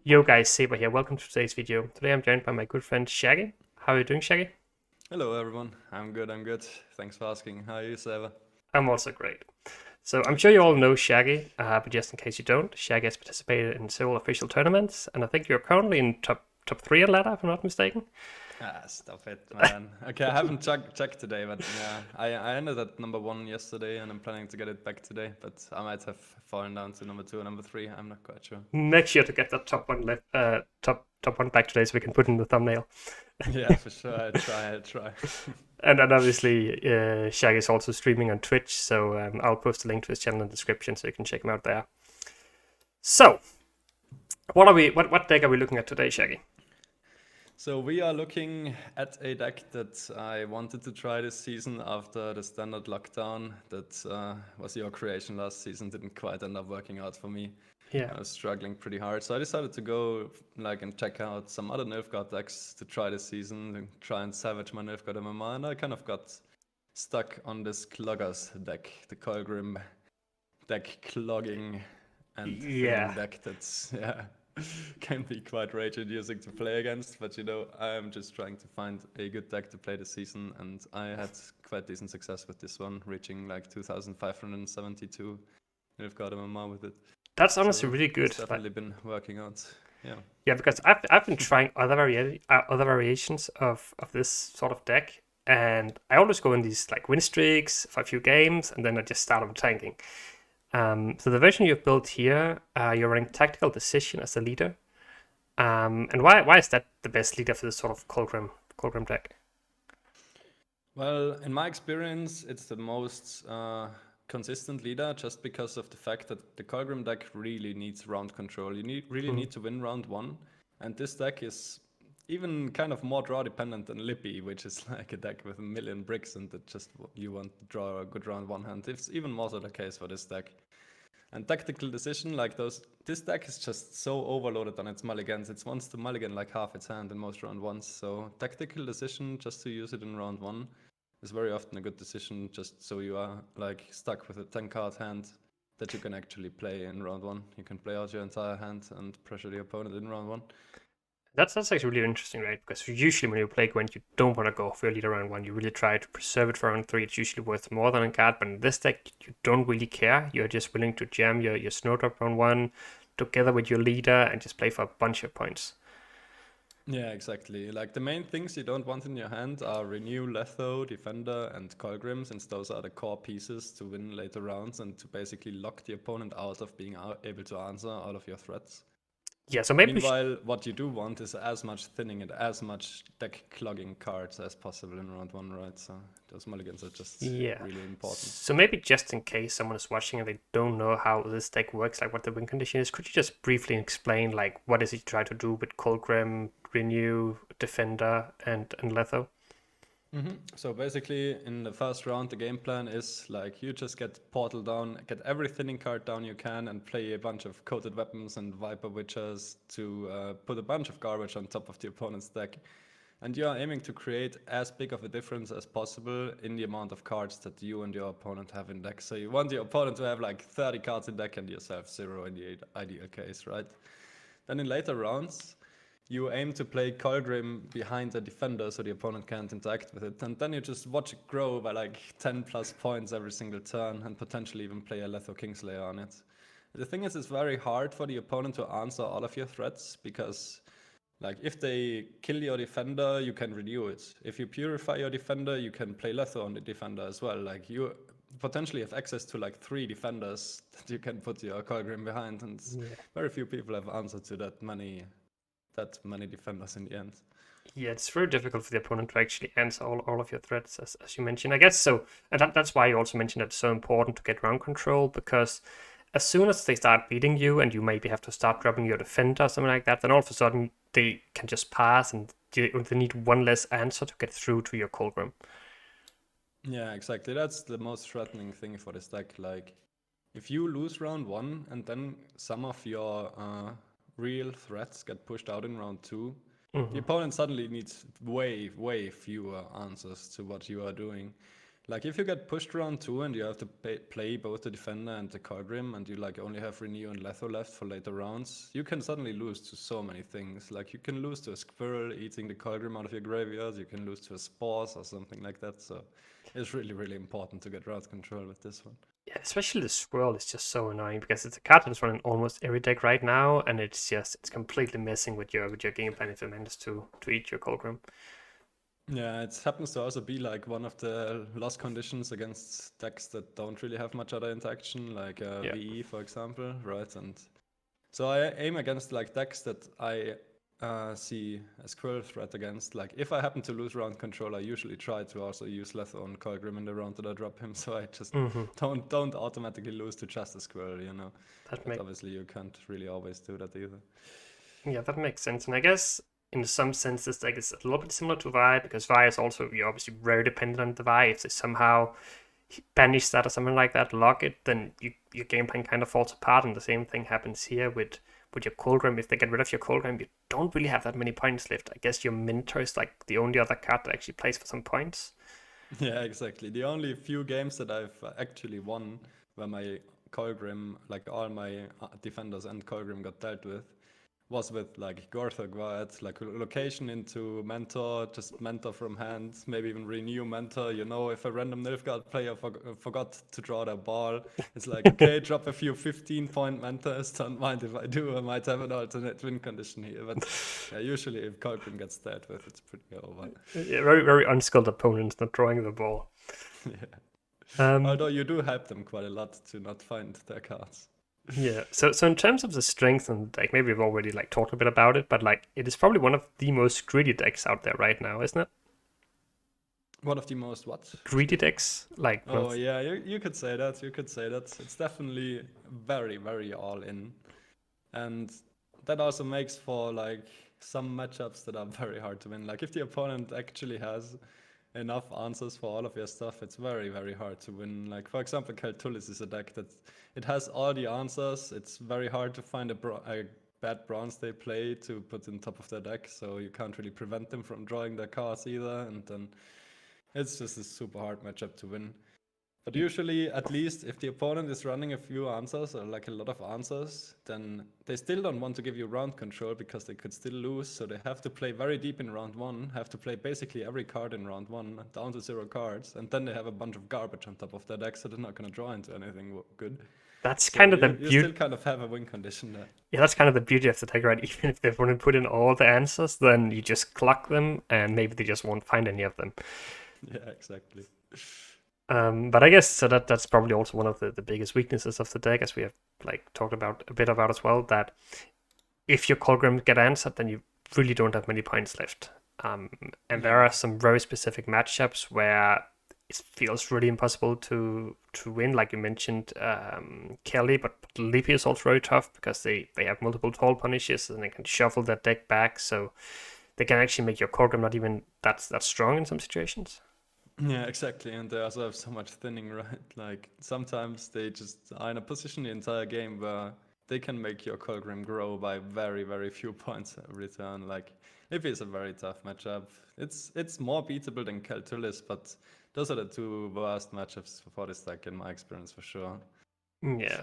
Yo guys, Saber here. Welcome to today's video. Today I'm joined by my good friend Shaggy. How are you doing, Shaggy? Hello everyone, I'm good, I'm good. Thanks for asking. How are you, Seva? I'm also great. So I'm sure you all know Shaggy, but just in case you don't, Shaggy has participated in several official tournaments, and I think you're currently in top three on ladder, if I'm not mistaken. Ah, stop it, man. Okay, I haven't checked today, but yeah, I ended at number one yesterday, and I'm planning to get it back today. But I might have fallen down to number two or number three. I'm not quite sure. Make sure to get that top one top one back today, so we can put it in the thumbnail. Yeah, for sure. I'll try. And then obviously, Shaggy is also streaming on Twitch, so I'll post a link to his channel in the description, so you can check him out there. So, what deck are we looking at today, Shaggy? So we are looking at a deck that I wanted to try this season after the standard lockdown. That was your creation last season. Didn't quite end up working out for me. Yeah. I was struggling pretty hard, so I decided to go and check out some other Nilfgaard decks to try this season and try and salvage my Nilfgaard MMR. And I kind of got stuck on this Cloggers deck, the Kolgrim deck clogging and thinning Yeah. deck that's can be quite rage-inducing to play against. But I'm just trying to find a good deck to play this season, and I had quite decent success with this one, reaching like 2,572 Nilfgaard MMR with it. That's honestly So really good. it's definitely been working out. Yeah. Yeah, because I've been trying other variations of this sort of deck, and I always go in these like win streaks for a few games, and then I just start on tanking. So the version you've built here, you're running tactical decision as the leader. And why is that the best leader for this sort of Kolgrim deck? Well, in my experience, it's the most consistent leader just because of the fact that the Kolgrim deck really needs round control. You really Mm. need to win round one, and this deck is even kind of more draw dependent than Lippy, which is like a deck with a million bricks and that just you want to draw a good round one hand. It's even more so the case for this deck. And tactical decision, like this deck is just so overloaded on its mulligans. It wants to mulligan like half its hand in most round ones. So tactical decision, just to use it in round one, is very often a good decision. Just so you are like stuck with a 10-card hand that you can actually play in round one. You can play out your entire hand and pressure the opponent in round one. That's actually really interesting, right? Because usually when you play Gwent, you don't want to go for your leader round one. You really try to preserve it for round three. It's usually worth more than a card, but in this deck, you don't really care. You're just willing to jam your Snowdrop round one together with your leader and just play for a bunch of points. Yeah, exactly. Like the main things you don't want in your hand are Renew, Letho, Defender, and Kolgrim, since those are the core pieces to win later rounds and to basically lock the opponent out of being able to answer all of your threats. Yeah, so maybe we should. Meanwhile, what you do want is as much thinning and as much deck clogging cards as possible in round one, right? So those mulligans are just Yeah. really important. So maybe just in case someone is watching and they don't know how this deck works, like what the win condition is, could you just briefly explain like what is it you try to do with Kolgrim, Renew, Defender, and Letho? So basically, in the first round, the game plan is like you just get Portal down, get every thinning card down you can, and play a bunch of coated weapons and Viper Witchers to put a bunch of garbage on top of the opponent's deck. And you are aiming to create as big of a difference as possible in the amount of cards that you and your opponent have in deck. So you want your opponent to have like 30 cards in deck and yourself 0 in the ideal case, right? Then in later rounds, you aim to play Kolgrim behind the defender so the opponent can't interact with it. And then you just watch it grow by like 10 plus points every single turn and potentially even play a Letho Kingslayer on it. The thing is, it's very hard for the opponent to answer all of your threats because, like, if they kill your defender, you can renew it. If you purify your defender, you can play Letho on the defender as well. Like, you potentially have access to like 3 defenders that you can put your Kolgrim behind, and Yeah. very few people have answered to that many defenders in the end. Yeah, it's very difficult for the opponent to actually answer all of your threats, as you mentioned. I guess so. And that's why you also mentioned that it's so important to get round control, because as soon as they start beating you and you maybe have to start dropping your defender or something like that, then all of a sudden they can just pass and they need one less answer to get through to your Colgrim. Yeah, exactly. That's the most threatening thing for this deck. Like, if you lose round one and then some of your real threats get pushed out in round two, the Hmm. opponent suddenly needs way, way fewer answers to what you are doing. Like if you get pushed round 2 and you have to play both the defender and the Kolgrim and you like only have Renew and Letho left for later rounds, you can suddenly lose to so many things. Like you can lose to a squirrel eating the Kolgrim out of your graveyard, you can lose to a spores or something like that. So it's really, really important to get route control with this one. Yeah, especially the swirl is just so annoying because it's a card that's running almost every deck right now, and it's completely messing with your game plan if it manages to eat your Kolgrim. Yeah, it happens to also be like one of the loss conditions against decks that don't really have much other interaction, like Yeah. VE, for example, right? And so I aim against like decks that I see a squirrel threat against. Like if I happen to lose round control, I usually try to also use Letho on Kolgrim in the round that I drop him, so I just don't automatically lose to just a squirrel, you know. But obviously you can't really always do that either. Yeah, that makes sense. And I guess in some sense this deck is a little bit similar to Vi, because Vi is also, you're obviously very dependent on the Vi. If they somehow banish that or something like that, lock it, then your game plan kind of falls apart. And the same thing happens here with your Kolgrim. If they get rid of your Kolgrim, you don't really have that many points left. I guess your Mentor is like the only other card that actually plays for some points. Yeah, exactly. The only few games that I've actually won where my Kolgrim, like all my defenders and Kolgrim got dealt with, was with like Gorthok, right? Like location into Mentor, just Mentor from hand, maybe even renew Mentor. You know, if a random Nilfgaard player forgot to draw their ball, it's like, okay, drop a few 15-point Mentors, don't mind if I do, I might have an alternate win condition here. But yeah, usually if Kolgrim gets dealt with, it's pretty over. Yeah, very, very unskilled opponents not drawing the ball. Yeah. Although you do help them quite a lot to not find their cards. Yeah. So in terms of the strength and like maybe we've already like talked a bit about it, but like it is probably one of the most greedy decks out there right now, isn't it? One of the most what? Greedy decks, like. Oh yeah, you could say that. You could say that. It's definitely very, very all in, and that also makes for like some matchups that are very hard to win. Like if the opponent actually has enough answers for all of your stuff, it's very, very hard to win. Like for example, Keltulis is a deck that it has all the answers. It's very hard to find a bad bronze they play to put in top of their deck, so you can't really prevent them from drawing their cards either, and then it's just a super hard matchup to win. But usually, at least if the opponent is running a few answers or like a lot of answers, then they still don't want to give you round control because they could still lose. So they have to play very deep in round 1, have to play basically every card in round 1 down to 0 cards. And then they have a bunch of garbage on top of their deck, so they're not going to draw into anything good. That's so kind of the you still kind of have a win condition there. Yeah, that's kind of the beauty of the deck, right? Even if they want to put in all the answers, then you just clock them and maybe they just won't find any of them. Yeah, exactly. But I guess so that's probably also one of the biggest weaknesses of the deck, as we have like talked about a bit about as well, that if your Kolgrim get answered, then you really don't have many points left. And there are some very specific matchups where it feels really impossible to win, like you mentioned, Kelly, but Lippy is also very tough because they have multiple tall punishes and they can shuffle that deck back, so they can actually make your Kolgrim not even that strong in some situations. Yeah, exactly. And they also have so much thinning, right? Like sometimes they just are in a position the entire game where they can make your Kolgrim grow by very, very few points every turn. Like if it's a very tough matchup, it's more beatable than Keltulis, but those are the two worst matchups for this deck in my experience for sure. Yeah.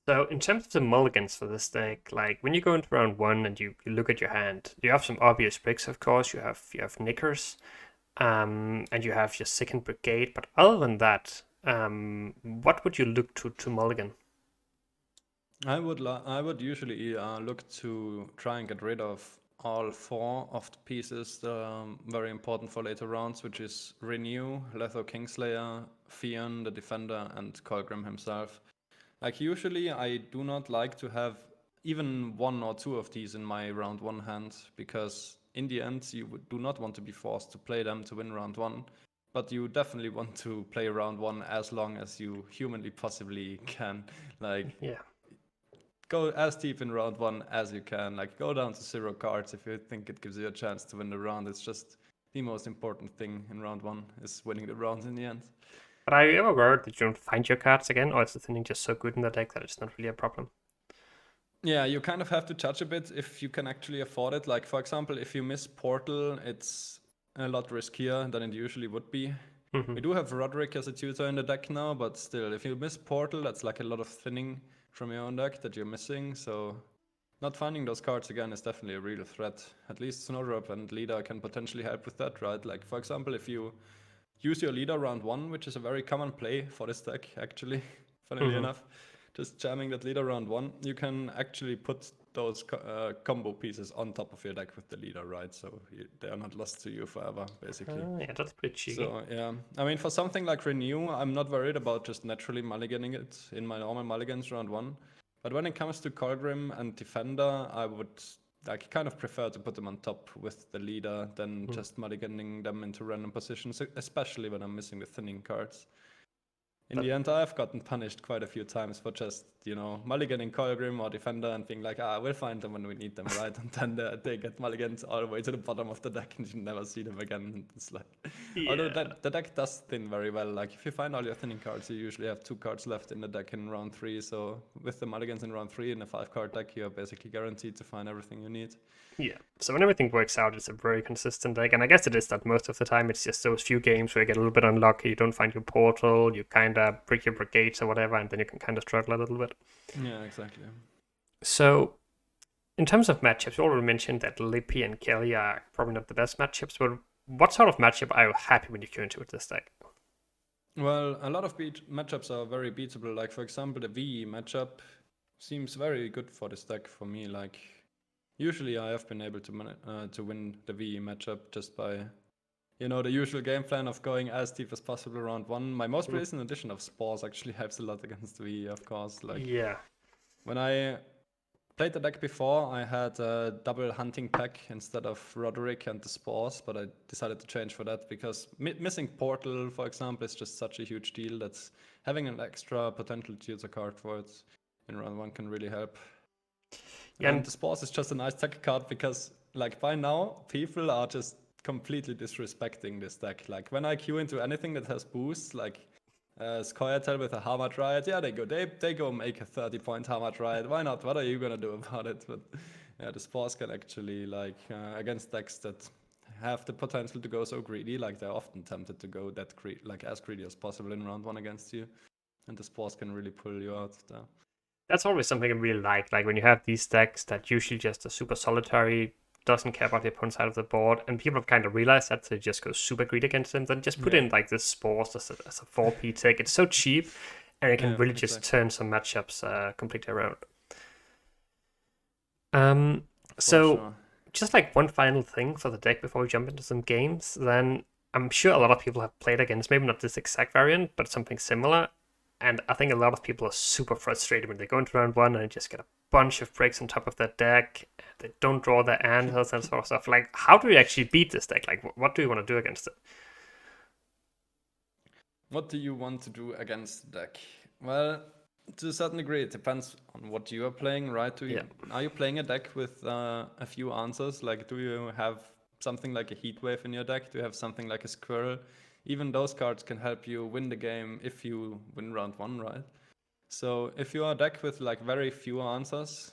So in terms of the mulligans for this deck, like when you go into round 1 and you look at your hand, you have some obvious picks, of course. You have Knickers, and you have your second brigade. But other than that, what would you look to mulligan? I would usually look to try and get rid of all 4 of the pieces that are very important for later rounds, which is Renew, Letho Kingslayer, Fion, the Defender, and Kolgrim himself. Like usually I do not like to have even 1 or 2 of these in my round 1 hand, because in the end you do not want to be forced to play them to win round 1, but you definitely want to play round 1 as long as you humanly possibly can. Like go as deep in round 1 as you can. Like go down to 0 cards if you think it gives you a chance to win the round. It's just the most important thing in round 1 is winning the round in the end. But are you ever worried that you don't find your cards again, or is the thinning just so good in the deck that it's not really a problem? Yeah, you kind of have to judge a bit if you can actually afford it. Like, for example, if you miss Portal, it's a lot riskier than it usually would be. Hmm. We do have Roderick as a tutor in the deck now, but still, if you miss Portal, that's like a lot of thinning from your own deck that you're missing. So not finding those cards again is definitely a real threat. At least Snowdrop and Leader can potentially help with that, right? Like, for example, if you use your Leader round 1, which is a very common play for this deck, actually, funnily Hmm. enough, just jamming that Leader round 1, you can actually put those combo pieces on top of your deck with the Leader, right? So they are not lost to you forever, basically. Yeah, that's pretty cheeky. So yeah, I mean, for something like Renew, I'm not worried about just naturally mulliganing it in my normal mulligans round 1. But when it comes to Kolgrim and Defender, I would like kind of prefer to put them on top with the Leader than just mulliganing them into random positions, especially when I'm missing the thinning cards. In the end, I've gotten punished quite a few times for just, mulliganing Kolgrim or Defender and being like, we'll find them when we need them, right? And then they get mulligans all the way to the bottom of the deck and you never see them again. And it's like, although Yeah. the deck does thin very well. Like, if you find all your thinning cards, you usually have 2 cards left in the deck in round 3. So with the mulligans in round 3 in a 5-card deck, you're basically guaranteed to find everything you need. Yeah. So when everything works out, it's a very consistent deck. And I guess it is that most of the time it's just those few games where you get a little bit unlucky, you don't find your portal, you kind of break your brigades or whatever, and then you can kind of struggle a little bit. Yeah, exactly. So in terms of matchups, you already mentioned that Lippy and Kelly are probably not the best matchups, but what sort of matchup are you happy when you queue into with this deck? Well, a lot of matchups are very beatable. Like, for example, the VE matchup seems very good for this deck for me. Like, usually I have been able to win the VE matchup just by, the usual game plan of going as deep as possible round 1. My most recent edition of Spores actually helps a lot against VE, of course. Like, Yeah. when I played the deck before, I had a double hunting pack instead of Roderick and the Spores, but I decided to change for that because missing Portal, for example, is just such a huge deal that having an extra potential tutor card for it in round 1 can really help. Yeah, And the Spores is just a nice tech card because, like, by now, people are just completely disrespecting this deck. Like, when I queue into anything that has boosts, like Scoia'tael with a Hammer Riot, yeah, they go make a 30-point Hammer Riot. Why not? What are you gonna do about it? But yeah, the Spores can actually, like, against decks that have the potential to go so greedy, like they're often tempted to go that as greedy as possible in round 1 against you, and the Spores can really pull you out there. that's always something I really like when you have these decks that usually just are super solitary, doesn't care about the opponent's side of the board, and people have kind of realized that, so they just go super greedy against them, then just put in like this Spores as a 4P tick. It's so cheap, and it can really just turn some matchups completely around. So just like one final thing for the deck before we jump into some games, then I'm sure a lot of people have played against, maybe not this exact variant, but something similar. And I think a lot of people are super frustrated when they go into round 1 and just get a bunch of breaks on top of their deck. They don't draw their answers and sort of stuff. Like, how do you actually beat this deck? Like, what do you want to do against it? What do you want to do against the deck? Well, to a certain degree, it depends on what you are playing, right? Are you playing a deck with a few answers? Like, do you have something like a Heatwave in your deck? Do you have something like a Squirrel? Even those cards can help you win the game if you win round 1, right? So if you are a deck with like very few answers,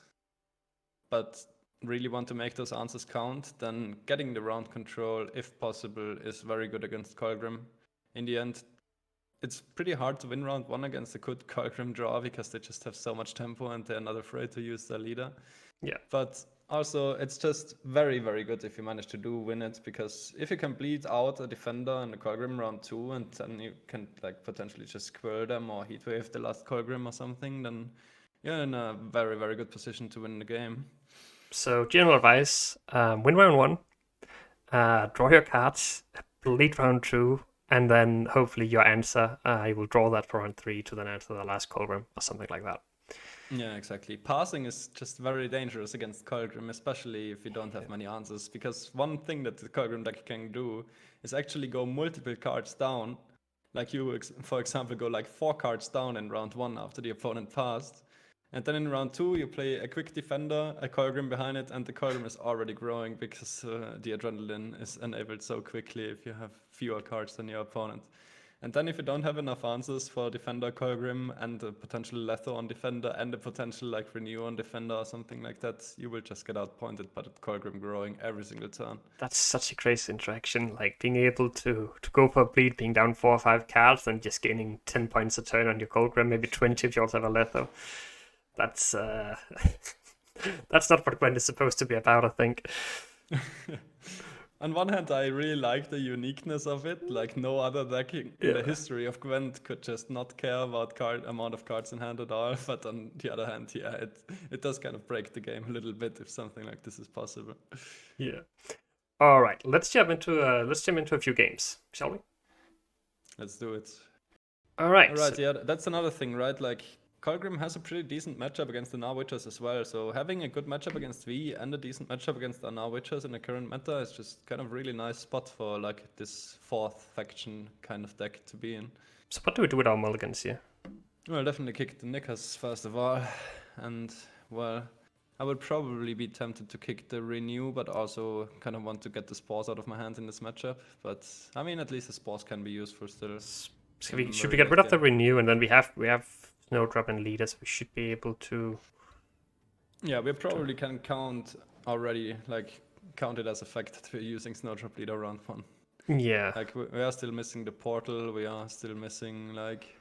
but really want to make those answers count, then getting the round control, if possible, is very good against Kolgrim. In the end, it's pretty hard to win round 1 against a good Kolgrim draw because they just have so much tempo and they're not afraid to use their leader. Yeah. But also, it's just very, very good if you manage to win it, because if you can bleed out a defender in the Kolgrim round 2 and then you can like potentially just squirrel them or heatwave the last Kolgrim or something, then you're in a very, very good position to win the game. So general advice, win round 1, draw your cards, bleed round 2, and then hopefully your answer, you will draw that for round 3 to then answer the last Kolgrim or something like that. Yeah, exactly. Passing is just very dangerous against Kolgrim, especially if you don't have many answers, because one thing that the Kolgrim deck can do is actually go multiple cards down. Like you, for example, go like 4 cards down in round 1 after the opponent passed. And then in round 2, you play a quick defender, a Kolgrim behind it, and the Kolgrim is already growing because the adrenaline is enabled so quickly if you have fewer cards than your opponent. And then if you don't have enough answers for Defender Kolgrim and a potential Letho on Defender and a potential like Renew on Defender or something like that, you will just get outpointed by the Kolgrim growing every single turn. That's such a crazy interaction, like being able to go for a bleed, being down 4 or 5 cards, and just gaining 10 points a turn on your Kolgrim, maybe 20 if you also have a Letho. That's that's not what Gwent is supposed to be about, I think. On one hand, I really like the uniqueness of it. Like no other deck in the history of Gwent could just not care about amount of cards in hand at all. But on the other hand, yeah, it does kind of break the game a little bit if something like this is possible. Yeah. All right, let's jump into a few games, shall we? Let's do it. All right. All right, yeah, that's another thing, right? Like Kolgrim has a pretty decent matchup against the Gnar Witchers as well, so having a good matchup against V and a decent matchup against the Gnar Witchers in the current meta is just kind of really nice spot for like this fourth faction kind of deck to be in. So what do we do with our mulligans here? Well, definitely kick the Knickers first of all, and well, I would probably be tempted to kick the Renew, but also kind of want to get the Spores out of my hand in this matchup. But I mean, at least the Spores can be useful still. Should we get rid of the Renew, and then we have Snowdrop and Leaders, we should be able to... Yeah, we probably can count already, like, count it as a fact that we're using Snowdrop Leader round 1. Yeah. Like, we are still missing the Portal, we are still missing, like,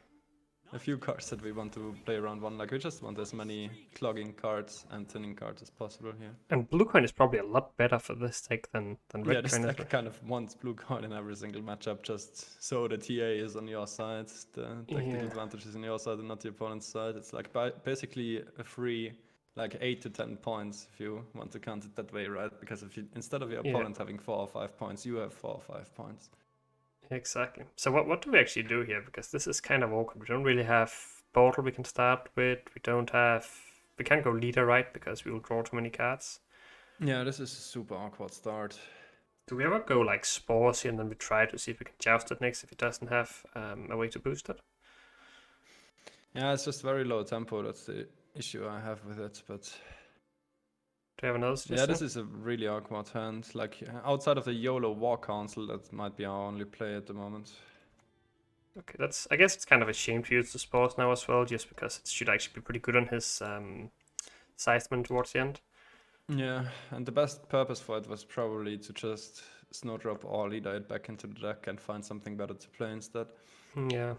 a few cards that we want to play round 1. Like, we just want as many clogging cards and thinning cards as possible here. And Blue Coin is probably a lot better for this deck than Red Coin. Yeah, this deck kind of wants Blue Coin in every single matchup, just so the TA is on your side, the tactical advantage is on your side and not the opponent's side. It's like basically a free, like 8 to 10 points if you want to count it that way, right? Because if you, instead of your opponent having 4 or 5 points, you have 4 or 5 points. Exactly. So what do we actually do here? Because this is kind of awkward. We don't really have Portal we can start with. We can't go Leader, right? Because we will draw too many cards. Yeah, this is a super awkward start. Do we ever go like Spores here and then we try to see if we can joust it next if it doesn't have a way to boost it? Yeah, it's just very low tempo. That's the issue I have with it, but... Do you have another suggestion? Yeah, this is a really awkward hand. Like, outside of the YOLO War Council, that might be our only play at the moment. Okay, I guess it's kind of a shame to use the Spores now as well, just because it should actually be pretty good on his Scytheman towards the end. Yeah, and the best purpose for it was probably to just Snowdrop or Leader it back into the deck and find something better to play instead. Yeah.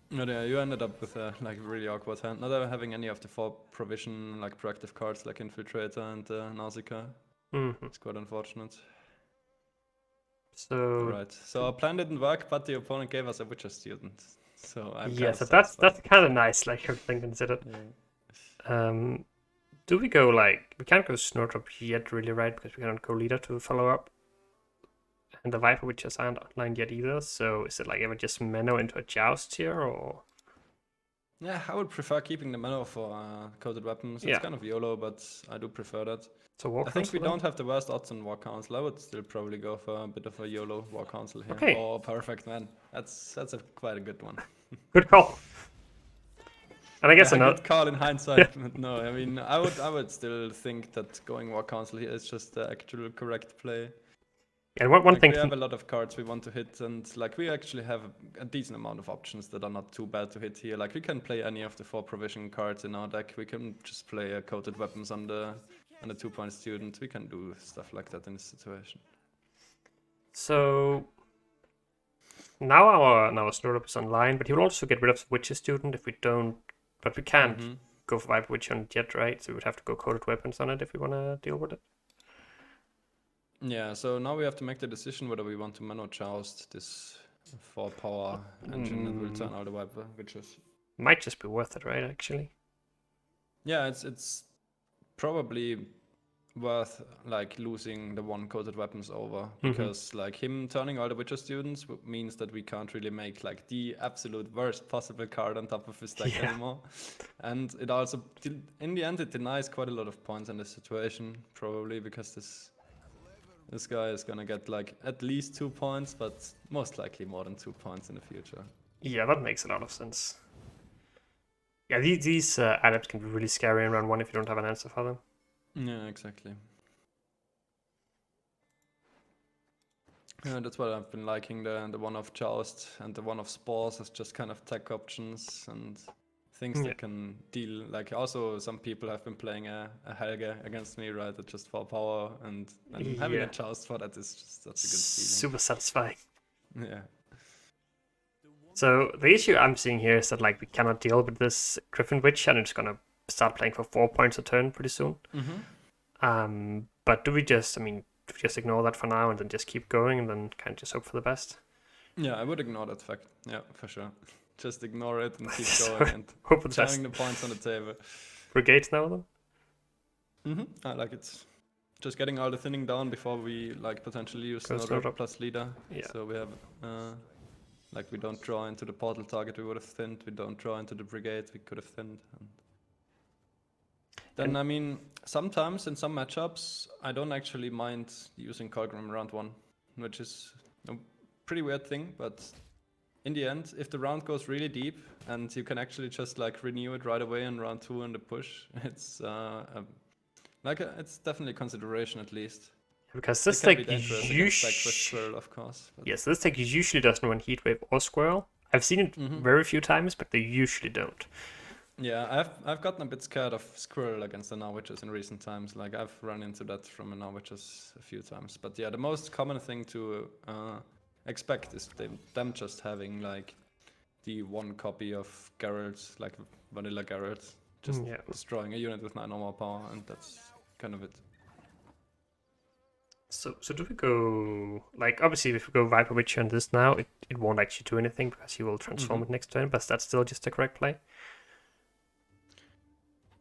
But yeah, you ended up with a like really awkward hand. Not having any of the 4 provision like proactive cards like Infiltrator and Nausicaa. It's quite unfortunate. So right, so our plan didn't work, but the opponent gave us a Witcher student. So I'm so that's kind of nice, like everything considered. Yeah. Do we go like we can't go Snowdrop yet, really, right? Because we cannot go Leader to follow up. And the Viper Witches aren't online yet either, so is it like ever just Menno into a Joust here, or...? Yeah, I would prefer keeping the Menno for coated weapons. It's kind of YOLO, but I do prefer that. So I think we don't have the worst odds on War Council. I would still probably go for a bit of a YOLO War Council here. Okay. Oh, perfect, man. That's quite a good one. Good call. And I guess good call in hindsight. But no, I mean, I would still think that going War Council here is just the actual correct play. And one thing we have a lot of cards we want to hit, and like we actually have a decent amount of options that are not too bad to hit here. Like we can play any of the 4 provision cards in our deck. We can just play a coated weapons on the 2-point student. We can do stuff like that in this situation. So now our Snowdrop is online, but he will also get rid of the Witcher student if we don't. But we can't go for Viper Witch on it yet, right? So we would have to go coated weapons on it if we want to deal with it. Yeah, so now we have to make the decision whether we want to Menno Joust this 4-power engine that will turn all the Viper Witches. Might just be worth it, right, actually? Yeah, it's probably worth like losing the 1 coated weapons over, because like him turning all the Witcher students means that we can't really make like the absolute worst possible card on top of his deck anymore. And it also, in the end, it denies quite a lot of points in this situation, probably because this guy is gonna get like at least 2 points, but most likely more than 2 points in the future. Yeah, that makes a lot of sense. Yeah, these adepts can be really scary in round 1 if you don't have an answer for them. Yeah, exactly. Yeah, that's what I've been liking. The one of Joust and the one of Spores is just kind of tech options and things Yeah. that can deal. Like also some people have been playing a Helge against me, right? That's just for power, and having a Yeah. Joust for that is just such a good Super satisfying. feeling. Yeah. So the issue I'm seeing here is that like we cannot deal with this Griffin Witch, and it's gonna start playing for 4 points a turn pretty soon. But do we just ignore that for now and then just keep going and then kind of just hope for the best? Yeah, I would ignore that fact. Yeah, for sure. Just ignore it and keep So, going and hope for the jamming best. the points on the table. Brigades now then? I like it. Just getting all the thinning down before we like potentially use Go Snowdrop Snowdrop. plus leader. Yeah. So we have like we don't draw into the portal target we would have thinned. We don't draw into the brigade we could have thinned. And then I mean sometimes in some matchups I don't actually mind using Kolgrim round 1, which is a pretty weird thing, but in the end, if the round goes really deep and you can actually just like renew it right away in round 2 in the push, it's it's definitely a consideration at least. Because It this can be deck dangerous against deck with Squirrel, of course. But Yes, this deck usually doesn't run Heatwave or Squirrel. I've seen it very few times, but they usually don't. yeah, I've gotten a bit scared of Squirrel against the Norwiches in recent times. Like I've run into that from a Norwiches a few times. But yeah, the most common thing to expect is them just having like the one copy of Geralt, like vanilla Geralt, just destroying a unit with 9 or more power, and that's kind of it. So do we go, like, obviously if we go Viper Witcher on this now, it won't actually do anything because he will transform it next turn, but that's still just the correct play?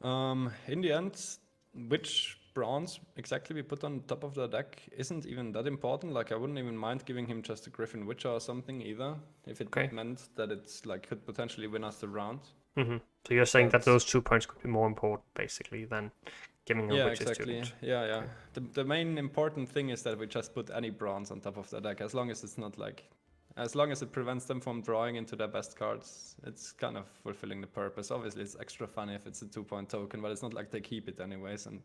In the end, which bronze exactly we put on top of the deck isn't even that important. Like I wouldn't even mind giving him just a Griffin Witcher or something either, if it meant that it's like could potentially win us the round. So you're saying that those 2 points could be more important basically than giving a Witcher student? Yeah. The main important thing is that we just put any bronze on top of the deck, as long as it's not like, as long as it prevents them from drawing into their best cards, it's kind of fulfilling the purpose. Obviously, it's extra fun if it's a 2-point token, but it's not like they keep it anyways. And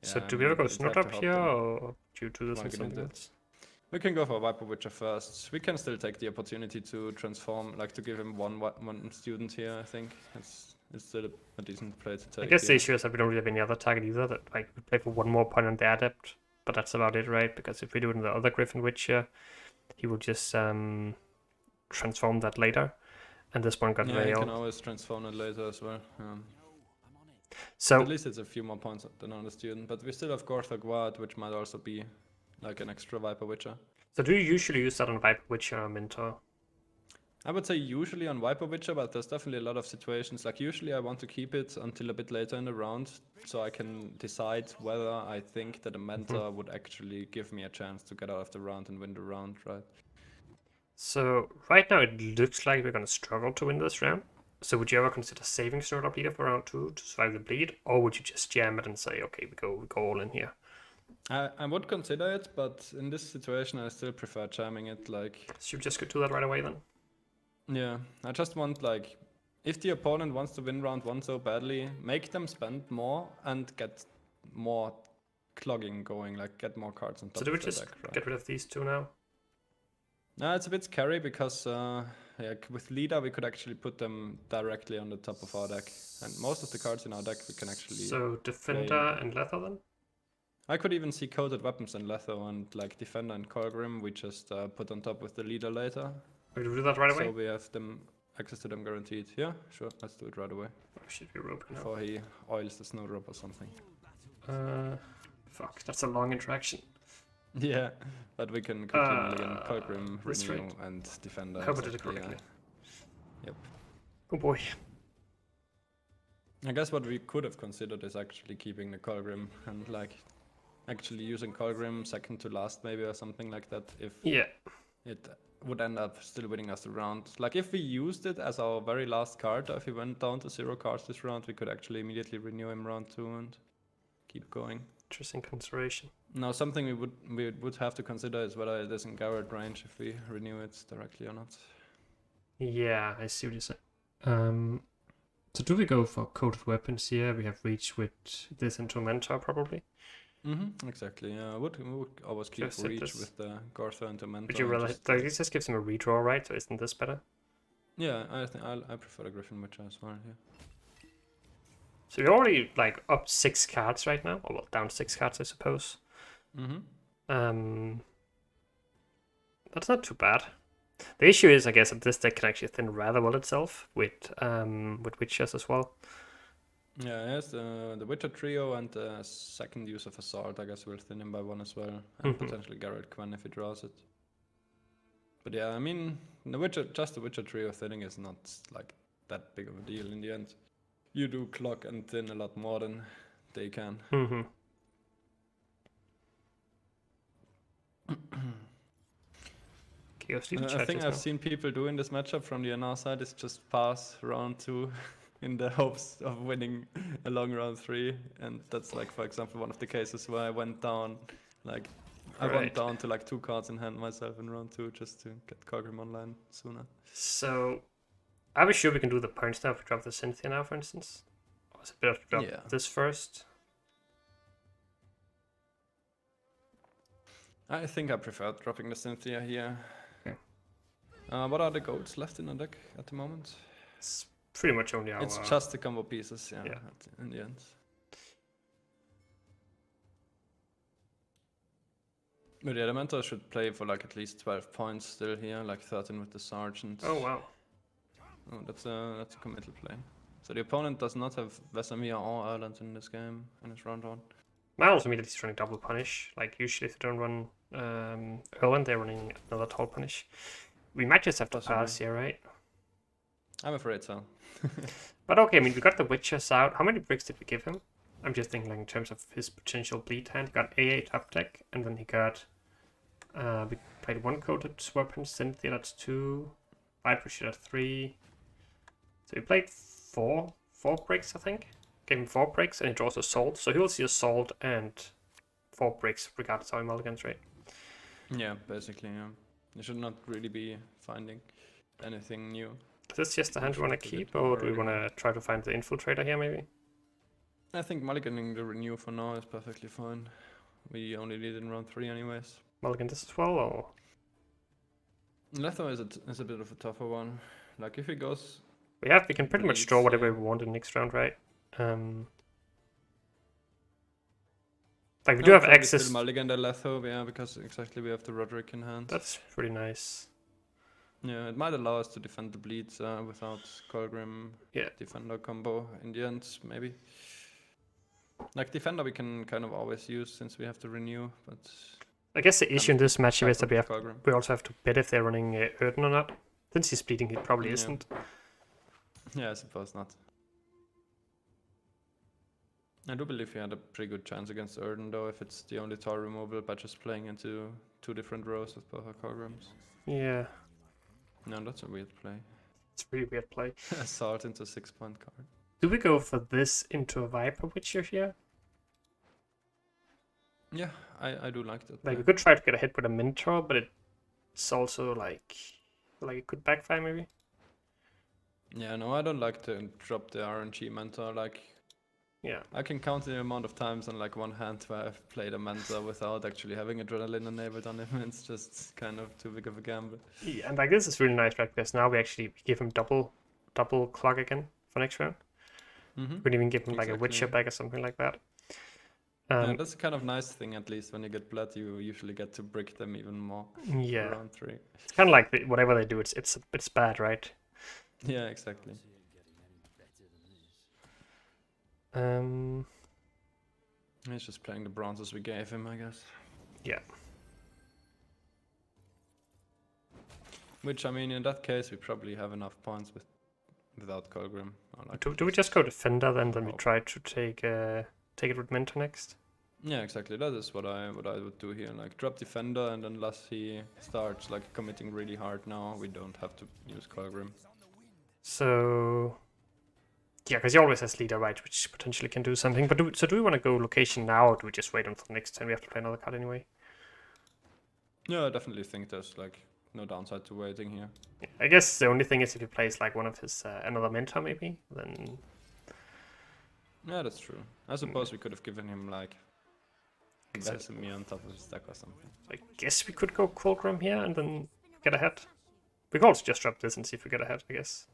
yeah, so do we ever go Snowdrop here, or do you do this on something else? We can go for Viper Witcher first. We can still take the opportunity to transform, like to give him one student here. I think it's still a decent play to take. I guess the issue is that we don't really have any other target either. That like we play for 1 more point on the Adept, but that's about it, right? Because if we do it in the other Griffin Witcher, he will just transform that later, and this one got veiled. You can always transform it later as well. So at least it's a few more points than on the student, but we still have Gorthok Ward, which might also be like an extra Viper Witcher. So do you usually use that on Viper Witcher or Mentor? I would say usually on Viper Witcher, but there's definitely a lot of situations. Like usually I want to keep it until a bit later in the round, so I can decide whether I think that a Mentor would actually give me a chance to get out of the round and win the round, right? So right now it looks like we're going to struggle to win this round. So would you ever consider saving Snowdrop Leader for round 2 to survive the bleed, or would you just jam it and say, okay, we go all in here? I would consider it, but in this situation I still prefer jamming it. Like, should we just go do that right away then? Yeah, I just want, like, if the opponent wants to win round 1 so badly, make them spend more and get more clogging going, like get more cards on top of the deck. So do we just get rid of these 2 now? No, it's a bit scary because with Leader we could actually put them directly on the top of our deck, and most of the cards in our deck we can actually. So Defender and Letho then? I could even see Coated Weapons in Letho, and like Defender and Kolgrim we just put on top with the Leader later. We do that right away? So we have them access to them guaranteed. Yeah, sure, let's do it right away. Should be roping now. Before he oils the Snowdrop or something. Fuck, that's a long interaction. Yeah, but we can quickly in Kolgrim, Renew, and Defender. I hope I did it correctly. Yep. Oh boy. I guess what we could have considered is actually keeping the Kolgrim and like actually using Kolgrim second to last maybe or something like that if it would end up still winning us the round. Like if we used it as our very last card, if he went down to 0 cards this round, we could actually immediately renew him round 2 and keep going. Interesting consideration. Now something we would have to consider is whether it is in Garrett range if we renew it directly or not. Yeah, I see what you're saying. So do we go for Coated Weapons here? We have Reach with this into Mentor probably. Exactly. Yeah, I would always keep Just hit reach this. with the Gortha and Tormentor. Would you and really just, like this? Just gives him a redraw, right? So isn't this better? yeah, I think I prefer the Griffin Witcher as well here. So you're already like up 6 cards right now, or well, down 6 cards, I suppose. Um, that's not too bad. The issue is, I guess, that this deck can actually thin rather well itself with Witchers as well. Yeah, yes, the Witcher trio and the second use of Assault, I guess, will thin him by 1 as well, and potentially Garrett Quen if he draws it. But yeah, I mean, the Witcher trio thinning is not like that big of a deal in the end. You do clock and thin a lot more than they can. Chaos I think I've seen people do in this matchup from the NR side is just pass round 2 in the hopes of winning a long round 3, and that's like, for example, one of the cases where I went down, like I went down to like 2 cards in hand myself in round 2 just to get Kolgrim online sooner. So, are we sure we can do the points now if we drop the Cynthia now, for instance? Or is it better to drop this first? I think I prefer dropping the Cynthia here. Okay. What are the golds left in the deck at the moment? It's pretty much only our... It's just the combo pieces, yeah. In the end. But the Elementor should play for like at least 12 points still here, like 13 with the Sergeant. Oh wow. Oh, that's a committal play. So the opponent does not have Vesemir or Ireland in this game, in his round 1. Might also mean that he's running double punish. Like usually if they don't run Erland, they're running another tall punish. We might just have to pass here, right? I'm afraid so. But okay, I mean, we got the Witchers out. How many bricks did we give him? I'm just thinking like in terms of his potential bleed hand. He got AA top deck, and then he got... we played 1 coated weapon, Cynthia, that's 2. Viper should have 3. So he played 4 bricks, I think. Gave him 4 bricks, and he draws Assault. So he will see Assault and 4 bricks, regardless how he mulligans, right? Yeah, basically, yeah. You should not really be finding anything new. Is this just the hand we want to keep, or do we want to try to find the Infiltrator here, maybe? I think mulliganing the Renew for now is perfectly fine. We only need it in round 3 anyways. Mulligan this as well, or...? Letho is a bit of a tougher one. Like, if he goes... We can pretty much draw whatever we want in the next round, right? Like, we do have access... Still mulligan the Letho, yeah, because exactly we have the Roderick in hand. That's pretty nice. Yeah, it might allow us to defend the bleeds without Kolgrim Defender combo in the end, maybe. Like, Defender we can kind of always use since we have to renew, but... I guess the issue in this matchup is that we also have to bet if they're running Erden or not. Since he's bleeding, he probably isn't. Yeah, I suppose not. I do believe he had a pretty good chance against Erden, though, if it's the only Tor removal by just playing into 2 different rows with both our Kolgrims. Yeah. No, that's a weird play. It's a really weird play. Assault into 6-point card. Do we go for this into a Viper Witcher here? Yeah, I do like that. Like, we could try to get a hit with a Mentor, but it's also like it could backfire maybe. Yeah, no, I don't like to drop the RNG Mentor. Like, yeah, I can count the amount of times on like one hand where I've played a Mentor without actually having Adrenaline enabled on him. It's just kind of too big of a gamble. Yeah, and like this is really nice, right? Because now we actually give him double clock again for next round. We can even give him like a Witcher back or something like that. Yeah, that's a kind of nice thing, at least when you get blood, you usually get to brick them even more. Yeah. Round 3. It's kind of like whatever they do, it's bad, right? Yeah, exactly. He's just playing the bronzes we gave him, I guess. Yeah. Which, I mean, in that case, we probably have enough points without Kolgrim. Like do we just go Defender then we try to take it with Mentor next? Yeah, exactly. That is what I would do here. Like, drop Defender, and unless he starts like committing really hard now, we don't have to use Kolgrim. So... Yeah, because he always has Leader, right, which potentially can do something. But do we want to go location now, or do we just wait until next time? We have to play another card anyway. Yeah, I definitely think there's like no downside to waiting here. Yeah, I guess the only thing is if he plays like one of his another Mentor, maybe, then... Yeah, that's true. I suppose we could have given him like There's me on top of his deck or something. I guess we could go Kolgrim here and then get ahead. We can also just drop this and see if we get ahead, I guess.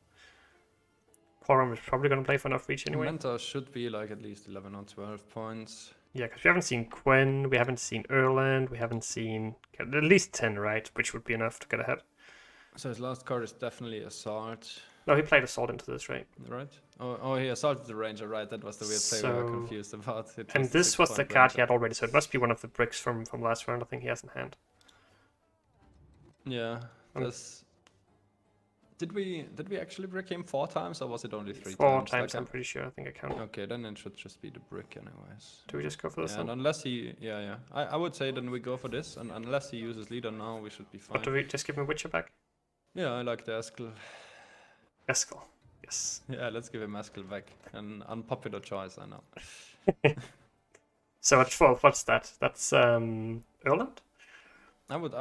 Kolgrim is probably going to play for enough reach anyway. Mentor should be like at least 11 or 12 points. Yeah, because we haven't seen Gwen, we haven't seen Erland, we haven't seen at least 10, right? Which would be enough to get ahead. So his last card is definitely Assault. No, he played Assault into this, right? Right? Oh, he assaulted the Ranger, right? That was the weird play we were confused about. And this was the card he had already, so it must be one of the bricks from last round I think he has in hand. Yeah, Did we actually brick him 4 times, or was it only 3 times? 4 times, I'm pretty sure. I think I counted. Okay, then it should just be the brick anyways. Do we just go for this Yeah, then? and unless he... Yeah. I would say then we go for this, and unless he uses leader now, we should be fine. Or do we just give him Witcher back? Yeah, I like the Eskel. Eskel. Yes. Yeah, let's give him Eskel back. An unpopular choice, I know. So at 12, what's that? That's Erland? I would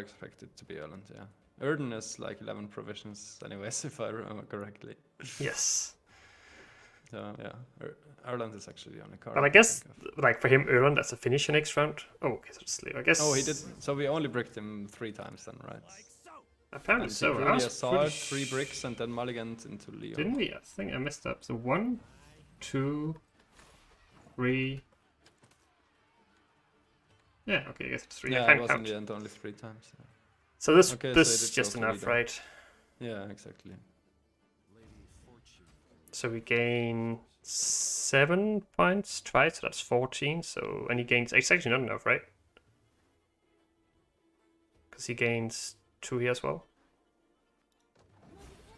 expect it to be Erland, yeah. Erden is like 11 provisions anyways, if I remember correctly. Yes. So yeah, Erland is actually the only card. But I guess, like for him, Erland as a finisher next round. Oh, okay, so sleep. I guess. Oh, he did. So we only bricked him 3 times then, right? Apparently and so. Really assault, 3 bricks, and then mulliganed into Leo. Didn't we? I think I messed up. So 1, 2, 3. Yeah. Okay, I guess it's 3. Yeah, I can't it was count. in the end only 3 times. Yeah. So this Okay, this so is it just goes enough, leader. right? Yeah, exactly. So we gain 7 points twice, so that's 14. So and he gains. It's actually not enough, right? Because he gains 2 here as well.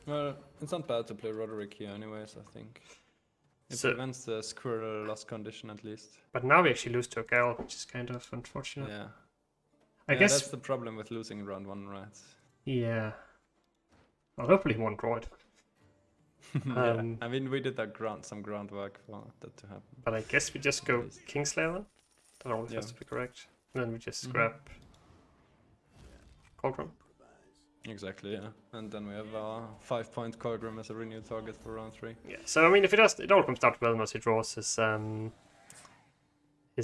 Well, it's not bad to play Roderick here anyways, I think. It So- prevents the squirrel loss condition at least. But now we actually lose to a Gal, which is kind of unfortunate. Yeah. I Yeah, guess. that's the problem with losing in round 1, right? Yeah. Well, hopefully he won't draw it. Yeah. I mean, we did some groundwork for that to happen. But I guess we just go Kingslayer then. That always has Yeah. to be correct. And then we just Mhm. grab Kolgrim. Exactly, yeah. And then we have our 5-point Kolgrim as a renew target for round 3. Yeah. So I mean, if it does, it all comes down to whether or not he draws his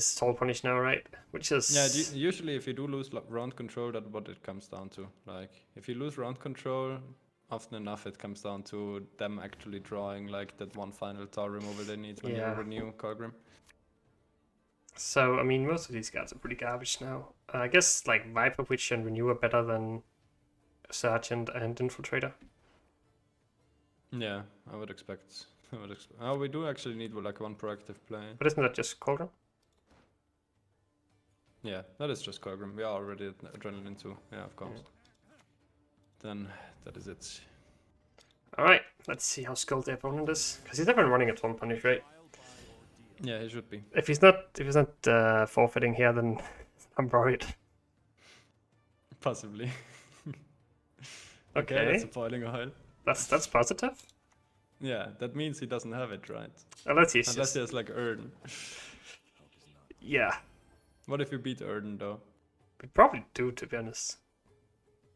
soul punish now, right? Which is Yeah, usually if you do lose round control, that's what it comes down to. Like, if you lose round control, often enough it comes down to them actually drawing like that one final tower removal they need when Yeah. you renew Kolgrim. So I mean, most of these cards are pretty garbage now. I guess like Viper Witch and Renew are better than Sergeant and Infiltrator. Yeah, I would expect. Oh, we do actually need like one proactive play. But isn't that just Kolgrim? Yeah, that is just Kolgrim. We are already at Adrenaline 2. Yeah, of course. Then that is it. All right. Let's see how skilled the opponent is, because he's never running a Soul punish, right? Yeah, he should be. If he's not forfeiting here, then I'm worried. Possibly. Okay. That's a boiling oil. That's positive. Yeah, that means he doesn't have it, right? Unless he's Unless just, he has like Erden. yeah, What if you beat Erden though? we probably do, to be honest,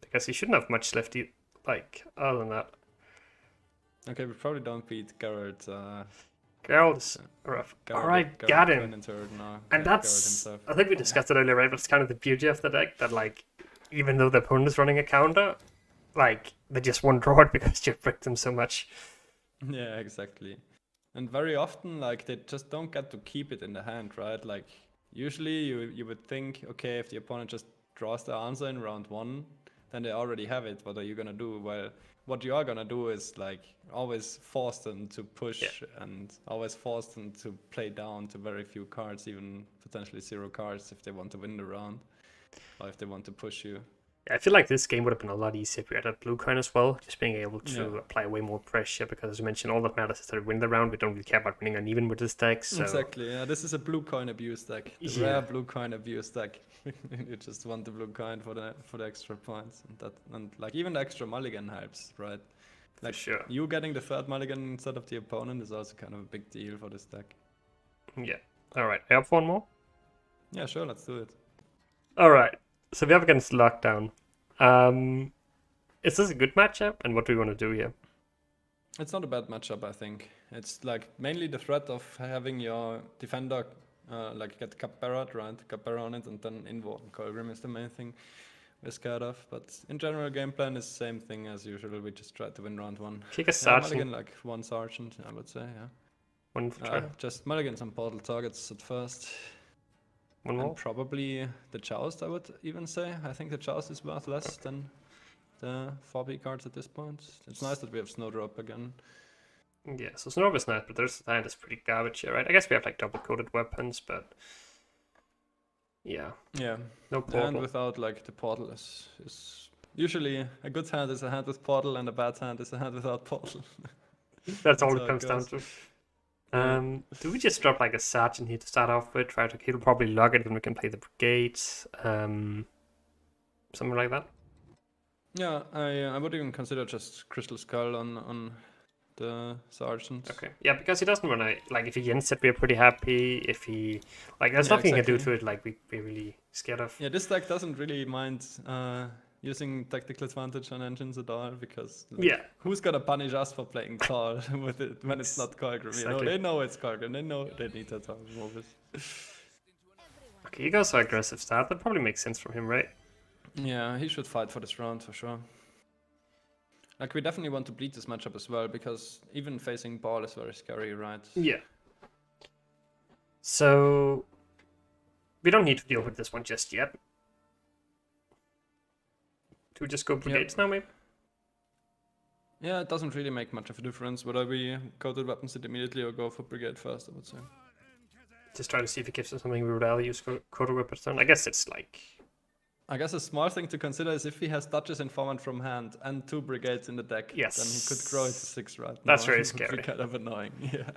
because he shouldn't have much left. Like other than that, Okay, we probably don't beat Garrett. Geralt is rough. All right, got him. Into Erden now. And Garrett that's, himself. I think we discussed it earlier, right? But it's kind of the beauty of the deck that, like, even though the opponent is running a counter, like, they just won't draw it because you've bricked them so much. Yeah, exactly. And very often, like, they just don't get to keep it in the hand, right? Like, usually you would think, okay, if the opponent just draws the answer in round 1, then they already have it. What are you gonna do? Well, what you are gonna do is, like, always force them to push and always force them to play down to very few cards, even potentially 0 cards if they want to win the round or if they want to push you. I feel like this game would have been a lot easier if we had a blue coin as well, just being able to Yeah. apply way more pressure, because as you mentioned, all that matters is that we win the round. We don't really care about winning uneven with this deck, so Exactly, yeah. This is a blue coin abuse deck. The Yeah. rare blue coin abuse deck. You just want the blue coin for the extra points. And like even the extra mulligan helps, right? Like for sure. you getting the 3rd mulligan instead of the opponent is also kind of a big deal for this deck. Yeah. All right, I have one more. Yeah, sure, let's do it. All right, so we have against Lockdown. Is this a good matchup, and what do we want to do here? It's not a bad matchup, I think. It's like mainly the threat of having your defender like get Cap Barrett, right? Cap Barrett on it, and then invoke Kolgrim is the main thing we're scared of. But in general, game plan is the same thing as usual. We just try to win round 1. Kick a Yeah, sergeant. mulligan like 1 sergeant, I would say, yeah. One for try. Just mulligan some portal targets at first. One more. And probably the Joust, I would even say. I think the Joust is worth less than the 4B cards at this point. It's nice that we have Snowdrop again. Yeah, so Snowdrop is nice, but there's hand is pretty garbage here, right? I guess we have like double-coated weapons, but yeah. Yeah. No portal. And without like the portal is usually a good hand is a hand with portal and a bad hand is a hand without portal. That's all how it it comes down goes. to. Do we just drop like a sergeant here to start off with? Try to he'll probably log it, then we can play the brigades. Something like that. Yeah, I would even consider just Crystal Skull on the sergeant. Okay. Yeah, because he doesn't wanna like if he yens it, we're pretty happy. If he like there's Yeah, nothing he can do exactly. to it like we're really scared of. Yeah, this deck doesn't really mind using tactical advantage on engines at all because like, Yeah. who's gonna punish us for playing Call with it when it's not Kolgrim? You know, Exactly. they know it's Kolgrim. They know they need that time to move it. Okay, he goes for aggressive start. That probably makes sense from him, right? Yeah, he should fight for this round for sure. Like we definitely want to bleed this matchup as well because even facing ball is very scary, right? Yeah. So we don't need to deal with this one just yet. Do we just go brigades now, maybe? Yeah, it doesn't really make much of a difference whether we go to weapons it immediately or go for brigade first, I would say. Just try to see if it gives us something we would rather use quarter weapons turn. I guess it's like I guess a small thing to consider is if he has Duchess Informant from hand and 2 brigades in the deck, yes. then he could grow it to 6 right now. That's very It would scary. be kind of annoying, yeah.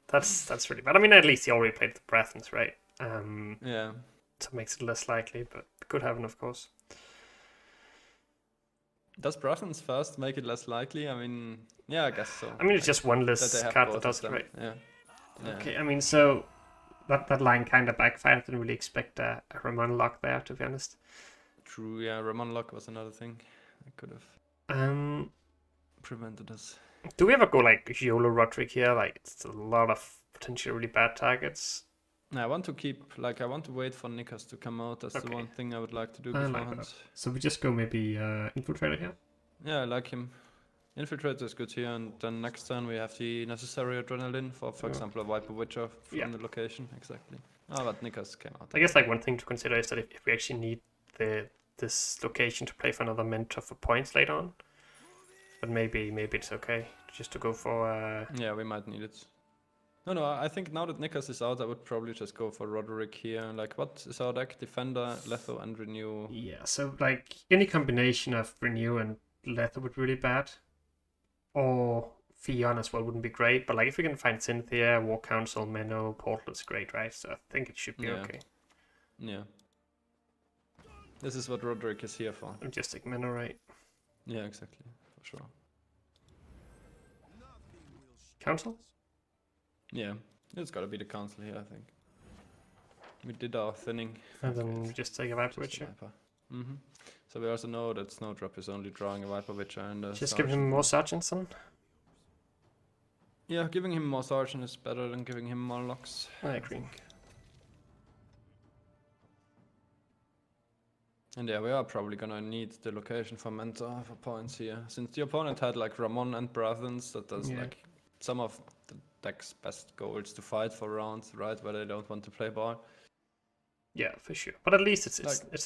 That's really bad. I mean, at least he already played the Breathens, right? Yeah. So it makes it less likely, but good heaven, of course. Does Breathens first make it less likely? I mean, yeah, I guess so. I mean, it's just one that less they have card both that of does it, them. right? Yeah. Okay, I mean, so that line kind of backfired. I didn't really expect a Ramon lock there, to be honest. True, yeah, Ramon Lock was another thing that could have prevented us. Do we ever go like YOLO Roderick here? Like, it's a lot of potentially really bad targets. I want to wait for Nikas to come out. That's the one thing I would like to do I like beforehand. that. So we just go maybe Infiltrator here? Yeah, I like him. Infiltrator is good here, and then next turn we have the necessary adrenaline for example, a Viper Witcher from the location. Exactly. Oh, but Nikas came out. I guess like one thing to consider is that if we actually need this location to play for another mentor for points later on, but maybe it's okay just to go for. Yeah, we might need it. No, I think now that Nikas is out, I would probably just go for Roderick here. Like, what is our deck? Defender, Letho, and Renew. Yeah, so like any combination of Renew and Letho would be really bad, or Fion as well wouldn't be great. But like if we can find Cynthia, War Council, Menno, Portal is great, right? So I think it should be okay. Yeah. This is what Roderick is here for. And just take Menno, right? Yeah, exactly, for sure. Council? Yeah, it's gotta be the council here, I think. We did our thinning. And then we just take a Viper Just a Witcher. Viper. So we also know that Snowdrop is only drawing a Viper Witcher and a Just give him more Sergeants then? Yeah, giving him more Sergeant is better than giving him more locks. I agree. And yeah, we are probably gonna need the location for Mentor for points here. Since the opponent had like Ramon and Brathens, that does like some of the deck's best goals to fight for rounds, right? Where they don't want to play ball. Yeah, for sure. But at least it's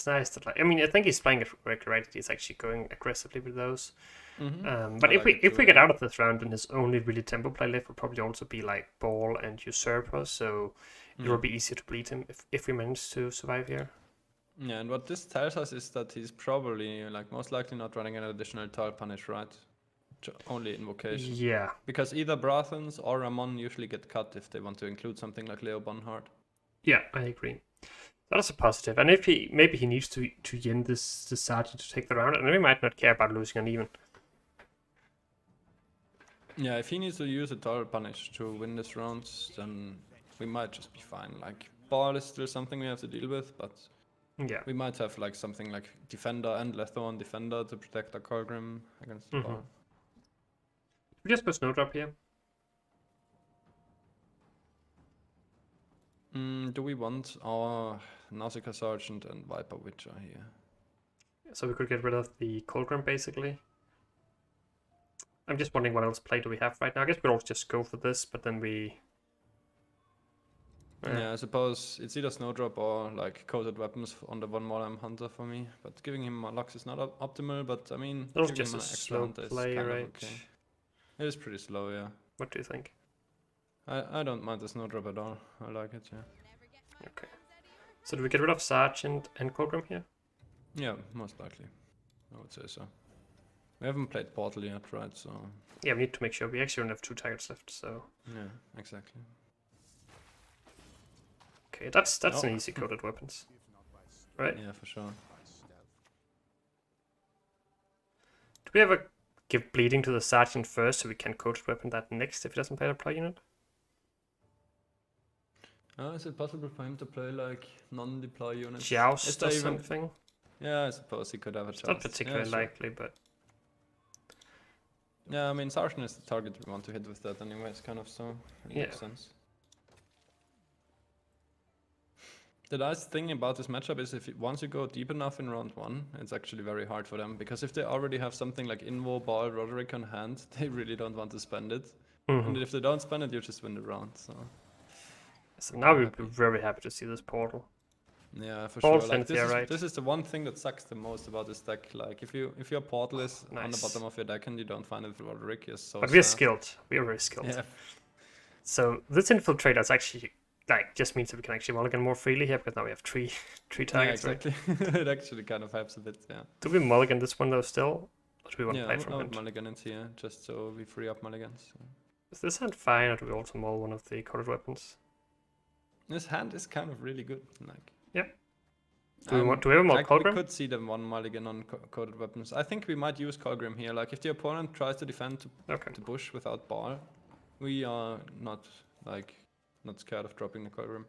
nice that like I mean I think he's playing it correctly, right? He's actually going aggressively with those. But if we get out of this round, then his only really tempo play left will probably also be like Ball and Usurper, so it will be easier to bleed him if we manage to survive here. Yeah, and what this tells us is that he's probably like most likely not running an additional Tile Punish, right? Only Invocation. Yeah. Because either Brathens or Ramon usually get cut if they want to include something like Leo Bonhart. Yeah, I agree. That's a positive. And if he needs to yin this Sergeant to take the round, and we might not care about losing uneven. Yeah, if he needs to use a Tile Punish to win this round, then we might just be fine. Like, Ball is still something we have to deal with, but yeah, we might have like something like Defender and Letho on Defender to protect our Kolgrim against Ball. We just go Snowdrop here. Do we want our Nausicaa Sergeant and Viper Witcher here? So we could get rid of the Kolgrim, basically. I'm just wondering what else play do we have right now. I guess we'll all just go for this, but then we... Yeah, I suppose it's either Snowdrop or like coated weapons on the one more Hunter for me. But giving him more locks is not optimal, but I mean, That's giving just him a an extra slow Hunter is play, kind right? of okay. It is pretty slow, yeah. What do you think? I don't mind the Snowdrop at all. I like it, yeah. Okay. So do we get rid of Sergeant and Kolgrim here? Yeah, most likely. I would say so. We haven't played Portal yet, right? So Yeah, we need to make sure we actually only have 2 targets left, so... yeah, exactly. Okay, that's Oh. an easy coated weapons. Right? Yeah, for sure. Do we ever give bleeding to the Sergeant first so we can coated weapon that next if he doesn't play a deploy unit? Is it possible for him to play like non-deploy units? Joust or something? Yeah, I suppose he could have a It's joust. not particularly yeah, sure. likely, but... Yeah, I mean, Sergeant is the target we want to hit with that anyways, kind of, so it makes sense. The nice thing about this matchup is once you go deep enough in round 1, it's actually very hard for them, because if they already have something like Invo, Ball, Roderick on hand, they really don't want to spend it. And if they don't spend it, you just win the round, so... So now we'll be very happy to see this portal. Yeah, for Ball sure. Like right? this is the one thing that sucks the most about this deck. Like if your portal is on the bottom of your deck and you don't find it with Roderick, you're so But sad. we're skilled. We're very skilled. Yeah. So this infiltrator is actually like just means that we can actually mulligan more freely here because now we have three targets. Yeah, exactly. Right? It actually kind of helps a bit. Yeah. Do we mulligan this one though still? Or do we want to play from I hand? would mulligan it here just so we free up mulligans. So. Is this hand fine, or do we also mull one of the coded weapons? This hand is kind of really good. Like. Yeah. Do we ever mull Kolgrim? We could see them one mulligan on coded weapons. I think we might use Kolgrim here. Like if the opponent tries to defend to bush without ball, we are not scared of dropping the Kolgrim.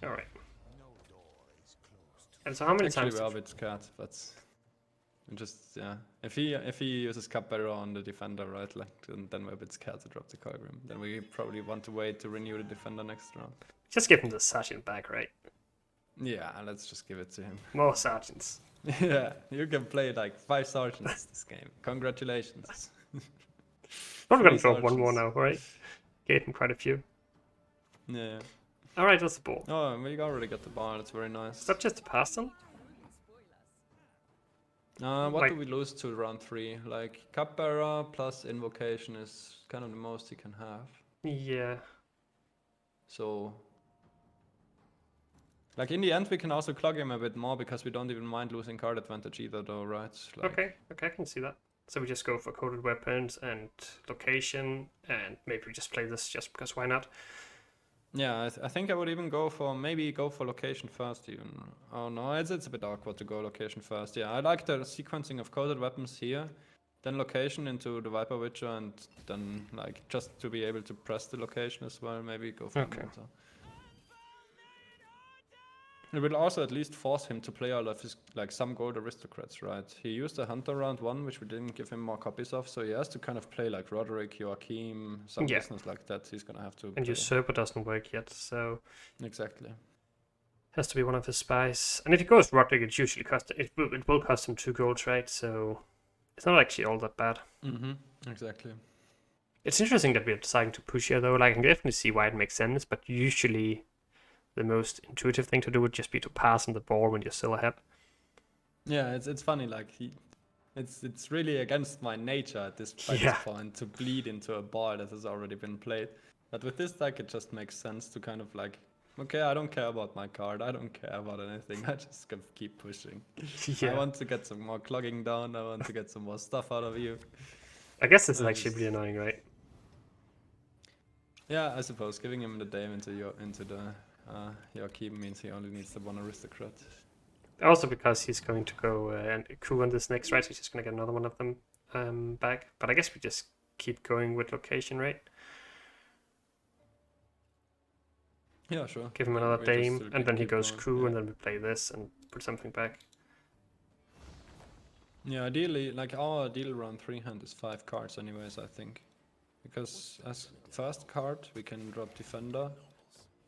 All right. And so how many times? We are a bit scared, but just if he uses Cupbearer on the defender, right? Like then we're a bit scared to drop the Kolgrim. Then we probably want to wait to renew the defender next round. Just give him the sergeant back, right? Yeah, let's just give it to him. More sergeants. Yeah, you can play like 5 sergeants this game. Congratulations. Probably gonna drop one more now, right? Gave him quite a few. Yeah. All right, that's the ball. Oh, we already got the ball. That's very nice. Is that just a pass then? What do we lose to round 3? Like Cupbearer plus Invocation is kind of the most he can have. Yeah. So, like in the end, we can also clog him a bit more because we don't even mind losing card advantage either, though, right? Like, Okay, I can see that. So we just go for coded weapons and location, and maybe we just play this just because why not? Yeah, I think I would even go for location first even. Oh no, it's a bit awkward to go location first. Yeah, I like the sequencing of coded weapons here, then location into the Viper Witcher, and then like just to be able to press the location as well, maybe go for Hunter. It will also at least force him to play all of his, like, some gold aristocrats, right? He used a Hunter round 1, which we didn't give him more copies of, so he has to kind of play like Roderick, Joachim, some business like that. He's gonna have to. And Usurper doesn't work yet, so exactly. Has to be one of his spies. And if he goes Roderick, it's usually it will cost him 2 golds, right? So it's not actually all that bad. Exactly. It's interesting that we're deciding to push here, though. Like, I can definitely see why it makes sense, but usually the most intuitive thing to do would just be to pass on the ball when you're still ahead. Yeah, it's funny. Like it's really against my nature at this point to bleed into a ball that has already been played. But with this deck, it just makes sense to kind of like, okay, I don't care about my card. I don't care about anything. I just gonna keep pushing. I want to get some more clogging down. I want to get some more stuff out of you. I guess this is actually pretty annoying, right? Yeah, I suppose giving him the dame into the Joachim means he only needs the one aristocrat. Also because he's going to go and crew on this next, right? So he's just going to get another one of them back. But I guess we just keep going with location, right? Yeah, sure. Give him another dame, and then he goes crew, and then we play this and put something back. Yeah, ideally, like our ideal round 3 hand is 5 cards anyways, I think. Because as first card, we can drop defender.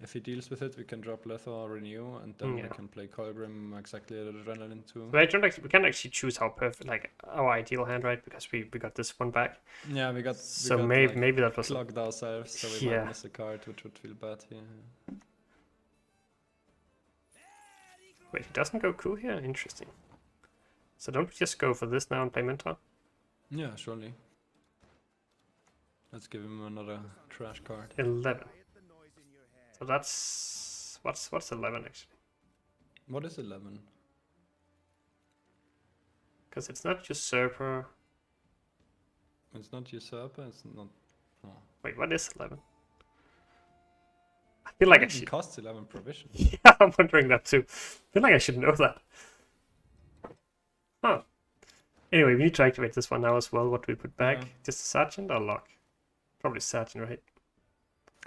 If he deals with it, we can drop Letho or Renew, and then Yeah. we can play Kolgrim exactly at Adrenaline too. But I don't actually, we can't actually choose our perfect, like our ideal hand, right? Because we got this one back. Yeah, we got Maybe that was clogged ourselves, so we Yeah. might miss a card, which would feel bad here. Wait, he doesn't go coup here? Interesting. So don't we just go for this now and play Mentor? Yeah, surely. Let's give him another trash card. 11. So that's what's 11 actually? What is 11? Because it's not Usurper. It's not Usurper, it's not... Oh. Wait, what is 11? I feel like I It should. costs 11 provision. Yeah, I'm wondering that too. I feel like I should know that. Huh. Anyway, we need to activate this one now as well. What do we put back? Yeah. Just a Sergeant or Lock? Probably Sergeant, right?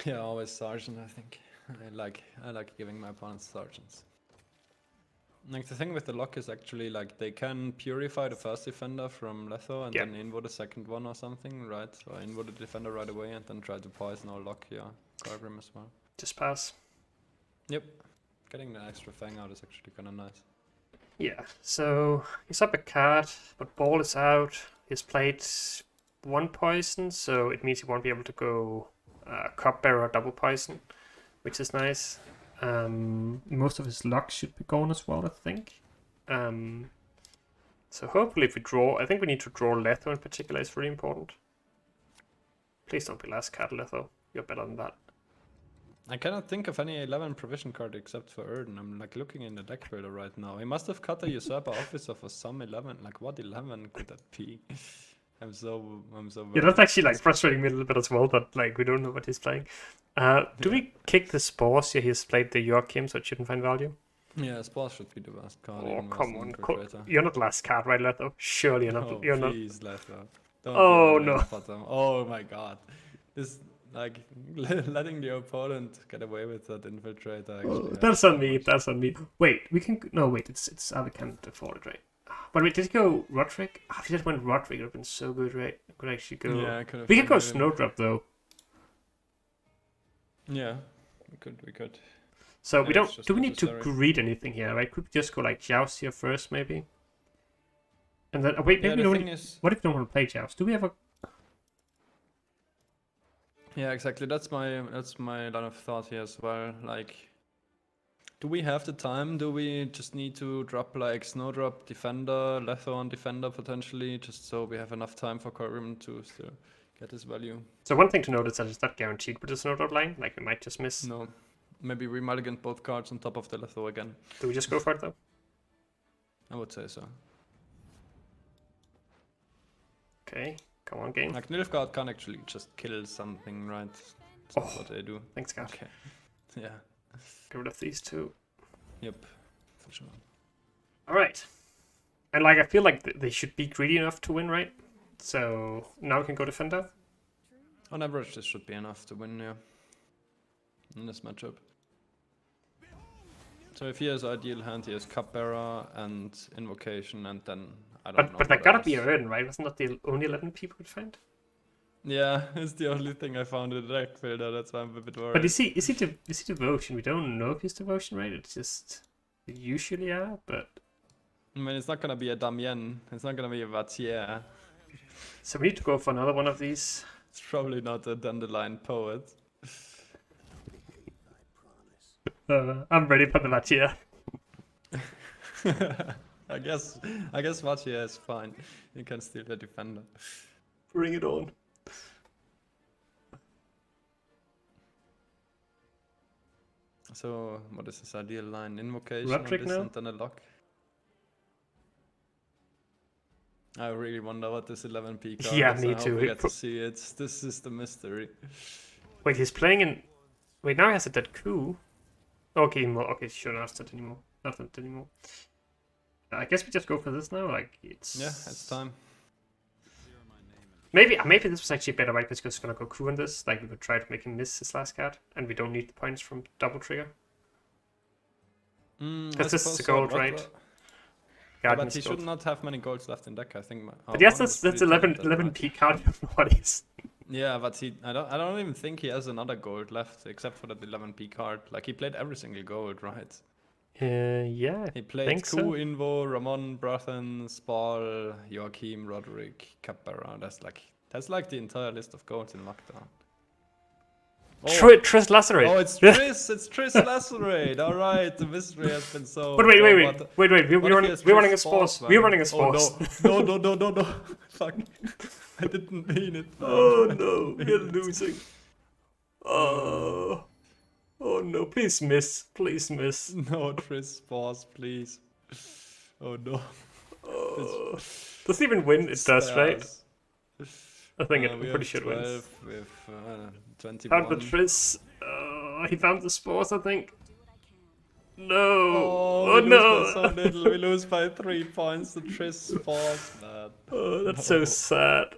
Yeah, always Sergeant, I think. I like giving my opponents Sergeants. Like, the thing with the lock is actually, like, they can purify the first defender from Letho and then invoke the second one or something, right? Or invoke the defender right away and then try to poison or lock your Kolgrim as well. Just pass. Yep. Getting the extra Fang out is actually kind of nice. Yeah, so he's up a card, but Ball is out. He's played 1 poison, so it means he won't be able to go Cupbearer or double poison, which is nice. Most of his luck should be gone as well, I think. So hopefully if we draw, I think we need to draw Letho in particular, is really important. Please don't be last card, Letho. You're better than that. I cannot think of any 11 provision card except for Erden. I'm like looking in the deck builder right now. He must have cut a Usurper Officer for some 11. Like, what 11 could that be? I'm so Yeah, that's actually like frustrating me a little bit as well, that like we don't know what he's playing. Do we kick the Spores? Yeah, he's played the Joachim, so it shouldn't find value. Yeah, Spores should be the best card. Oh, even worse come than on. Infiltrator. You're not last card, right, Letho? Surely you're not. Oh, You're not. please, Letho. Don't Oh, be no. bottom. Oh my god. This, like, letting the opponent get away with that Infiltrator actually. That's on me. That's on me. Wait, we can. No, wait. It's we can't afford it, right? But wait, did he go Roderick? If he just went Roderick, it would have been so good, right? We could actually go. Yeah, I could have. We could go Snowdrop though. Yeah, we could. So Yeah, we don't. it's just Do we need to necessary. greed anything here, right? Could we just go like Joust here first, maybe? And then wait, maybe Yeah, we the don't. thing is, What if we don't want to play Joust? Do we have a? yeah, exactly. That's my line of thought here as well. Like, do we have the time? Do we just need to drop like Snowdrop Defender, Letho on Defender potentially, just so we have enough time for Kolgrim to still get his value? So one thing to note is that it's not guaranteed with the Snowdrop line. Like we might just miss. No, maybe we mulligan both cards on top of the Letho again. Do we just go for it though? I would say so. Okay, come on, game. Like, Nilfgaard can actually just kill something, right? That's what they do. Thanks, God. Okay. Yeah. Get rid of these two. Yep. For sure. All right. And like I feel like they should be greedy enough to win, right? So now we can go Defender. On average, this should be enough to win, yeah. In this matchup. So if he has ideal hand, he has Cupbearer and Invocation, and then I don't know. But that what gotta else. be a Erden, right? Wasn't that the only 11 people could find? Yeah, it's the only thing I found in the deck builder. That's why I'm a bit worried. But is he Devotion? We don't know if he's Devotion, right? It's just they usually are, but I mean, it's not gonna be a Damien. It's not gonna be a Vatier. so we need to go for another one of these. It's probably not a Dandelion Poet. I'm ready for the Vatier. I guess Vatier is fine. You can steal the Defender. Bring it on. So, what is this ideal line? Invocation Roderick on this now? and then a lock? I really wonder what this 11p card Yeah, is. me I hope too. we get to see it. This is the mystery. Wait, he's playing in. Wait, now he has a dead coup. Okay, okay, sure, not that anymore. Not that anymore. I guess we just go for this now. Like it's. Yeah, it's time. Maybe this was actually better, right? Because he's gonna go coup on this. Like we could try to make him miss his last card, and we don't need the points from double trigger. Because this is the gold, right? Yeah, Guardian's but he gold. should not have many golds left in deck, I think. But yes, that's 11p card. You have no what is. Yeah, but I don't even think he has another gold left except for that 11p card. Like he played every single gold, right? Yeah, He I played think so. Invo, Ramon, Brothen, Spal, Joachim, Roderick, Capera. That's like the entire list of golds in lockdown. Triss Lacerate. Oh, it's Triss! It's Triss Lacerate! Alright, the mystery has been solved. But wait. What We're running a sports. We're running a sports. Oh no. Fuck. I didn't mean it. Oh I no, didn't mean we're it. losing. Oh. Oh no, please miss. Please miss. No, Triss Sports, please. Oh no. Oh. Doesn't even win, it does, right? I think I'm pretty sure it wins. With 21. Found the Triss. He found the sports, I think. No. Oh, we lose by so little. We lose by 3 points to Triss Sports, man. Oh, that's so sad.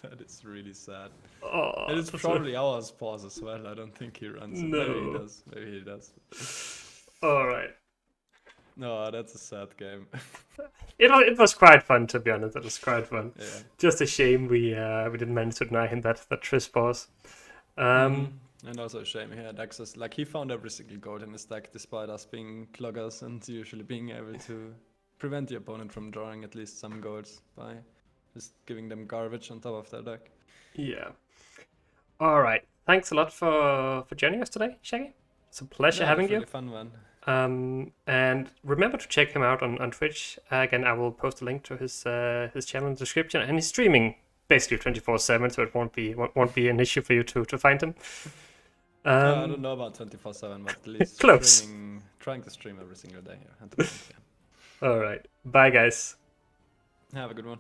That is really sad. Oh, It is probably our Sports as well. I don't think he runs it. No. Maybe he does. Maybe he does. All right. No, that's a sad game. It was quite fun, to be honest. It was quite fun. Yeah. Just a shame we didn't manage to deny him that Triss boss. And also a shame he had access. Like he found every single gold in his deck, despite us being cloggers and usually being able to prevent the opponent from drawing at least some golds by just giving them garbage on top of their deck. Yeah. All right. Thanks a lot for joining us today, Shaggy. It's a pleasure having you. Really fun, man. And remember to check him out on Twitch. Again, I will post a link to his channel in the description. And he's streaming basically 24/7, so it won't be an issue for you to find him. I don't know about 24/7, but at least Close. Trying to stream every single day here. All right. Bye, guys. Have a good one.